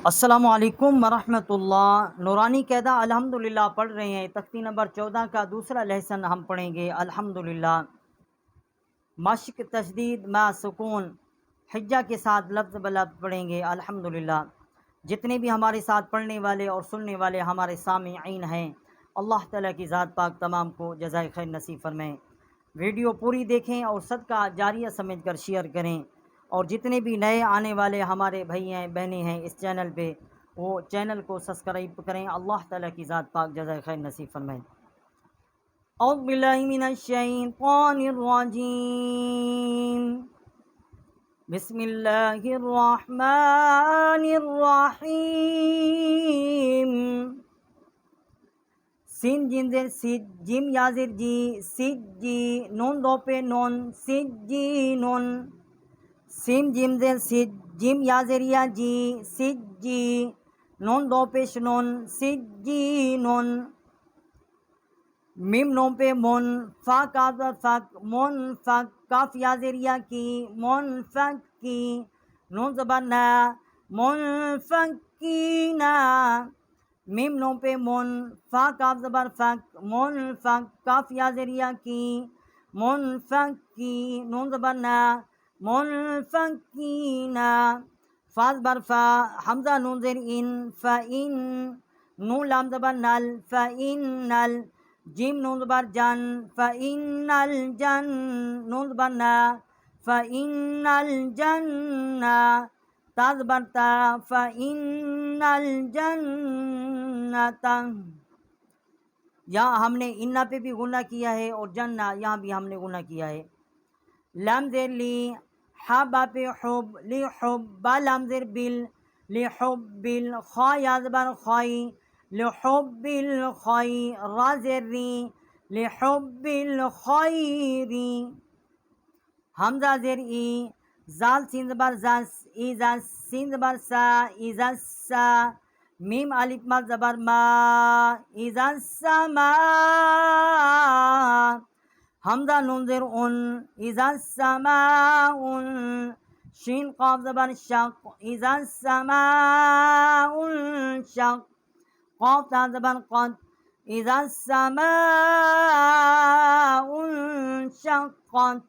अस्सलामुअलैकुम वरहमतुल्लाह। नूरानी कैदा अल्हम्दुलिल्लाह पढ़ रहे हैं। तख्ती नंबर 14 का दूसरा लेसन हम पढ़ेंगे अल्हम्दुलिल्लाह। मश्क तशदीद मा सुकून हिज्जा के साथ लफ्ज़ ब लफ्ज़ पढ़ेंगे अल्हम्दुलिल्लाह। जितने भी हमारे साथ पढ़ने वाले और सुनने वाले हमारे सामीईन हैं, अल्लाह ताला की ज़ात पाक तमाम को जज़ाए खैर नसीब फरमाएँ। वीडियो पूरी देखें और सदका जारिया समझकर शेयर करें। और जितने भी नए आने वाले हमारे भाई हैं बहनें हैं इस चैनल पे, वो चैनल को सब्सक्राइब करें। अल्लाह ताला की ज़ात पाक जज़ाए खैर नसीब फरमाएँ। औज़ु बिल्लाहि मिनश शैतानिर रजीम। बिस्मिल्लाहिर रहमानिर रहीम। सिन जिंजर सिज जिम याजिर जी सिज्जी नून दो पे नून सिज्जी नून। सिम जिमजेर सिज जिम याजरिया जी सिज्जी नून दो पेश नून सिज्जी नून। मिम नोम पे मुन फा काफ फक मुन फक काफ याजरिया की मुन फक की नून ज़बर ना मुन फक की ना। मिम नोम पे मुन फा काफ ज़बर फक मुन फक काफ याजरिया की मुन फक की नून ज़बर ना मुन फक की ना। फाज बरफा हमजा नून ज़ेर इन फ़ इन नून लाम ज़बर नल फ़ इन नल। जिम नून ज़बर जन फ़ इन्नल जन नून ज़बर ना फ़ इन्नल जन्ना। ता ज़बर ता फ़ इन्नल जन्नता। यहाँ हमने इन्ना पे भी गुना किया है और जन्ना यहाँ भी हमने गुना किया है। लाम ज़ेर ली हा बा पे हुब ली हुब बा लाम ज़ेर बिल ली हुब बिल खा या ज़बर खाई ली हुब बिल खाई रा ज़ेर री ली हुब बिल खाईरी। हमजा ज़ेर ई जाल सिन ज़बर जस ई जस सिन ज़बर सा ई जस सा। मीम अलिफ मा ज़बर मा ई जस सा मा। हमजा नून ज़ेर उन इज़ा समाउन। शीन क़ाफ ज़बर शक़ इज़ा समाउन शक़। क़ाफ ता ज़बर क़द इज़ा समाउन शक़्क़त।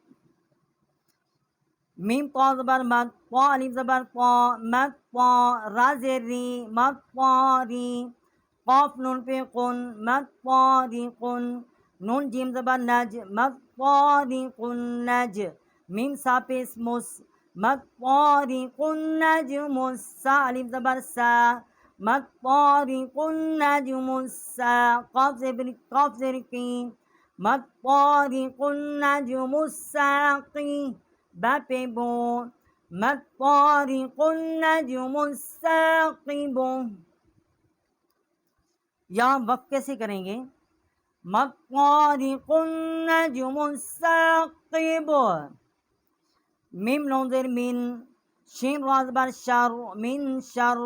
मीम क़ा ज़बर मद क़ा अलिफ ज़बर क़ा मद क़ा रा ज़ेर री मद क़ारी। क़ाफ नून पे क़ुन मद क़ारिक़ुन। नून जीम ज़बर नज मद क़ारिक़ुन नज। मीम सा पे मुस मद क़ारिक़ुन नजमुस। सा अलिफ ज़बर सा मद क़ारिक़ुन नजमुस्सा। क़ाफ ज़ेर की मद क़ारिक़ुन नजमुस्साक़ी। बा पे बो मद क़ारिक़ुन नजमुस्साक़िबु। यहाँ वक़्त कैसे करेंगे? मद क़ारिक़ुन नजमुस्साक़िबु। मीम नून ज़ेर मिन शीन रा ज़बर शर मिन शर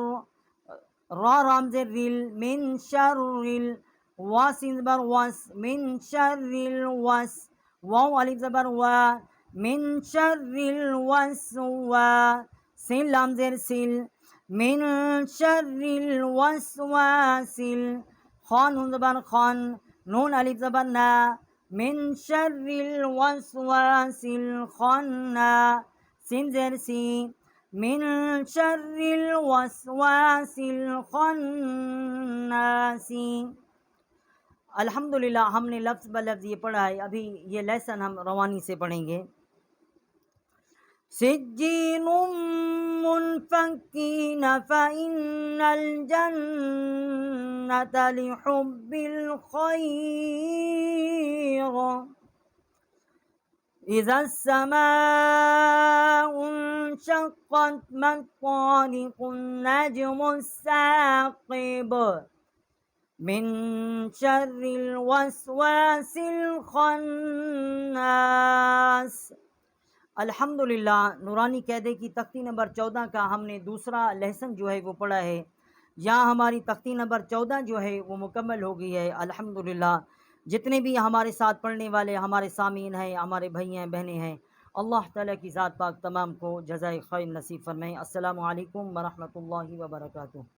रा राम ज़ेर रिल मिन शर्रिल। वा सिन ज़बर वस मिन शर्रिल वस। वाव अलिफ ज़बर वा मिन शर्रिल वस्वा। सिन लाम ज़ेर सिल मिन शर्रिल वस्वासिल। खा नून ज़बर खान नून अलिफ ज़बर ना मिन शर्रिल वस्वासिल खन्ना। सिन ज़ेर सी मिन शर्रिल वस्वासिल खन्नासी। अल्हम्दुलिल्लाह हमने लफ्ज़ ब लफ्ज़ ये पढ़ा है। अभी ये लेसन हम रवानी से पढ़ेंगे। सिज्जीनुम मुनफ़क्कीन फ़इन्नल जन्नता लिहुब्बिल खैर। इज़ा समाउ इंशक़्क़त मद क़ारिक़ुन नजमुस्साक़िब। मिन शर्रिल वस्वासिल खन्नास। अल्हम्दुलिल्लाह नूरानी कैदे की तख्ती नंबर 14 का हमने दूसरा लेसन जो है वो पढ़ा है। यहाँ हमारी तख्ती नंबर 14 जो है वो मुकम्मल हो गई है अल्हम्दुलिल्लाह। जितने भी हमारे साथ पढ़ने वाले हमारे सामीन हैं, हमारे भाई हैं बहनें हैं, अल्लाह ताला की ज़ात पाक तमाम को जज़ाए खैर नसीब फरमाए। अस्सलामु अलैकुम व रहमतुल्लाहि व बरकातुहू।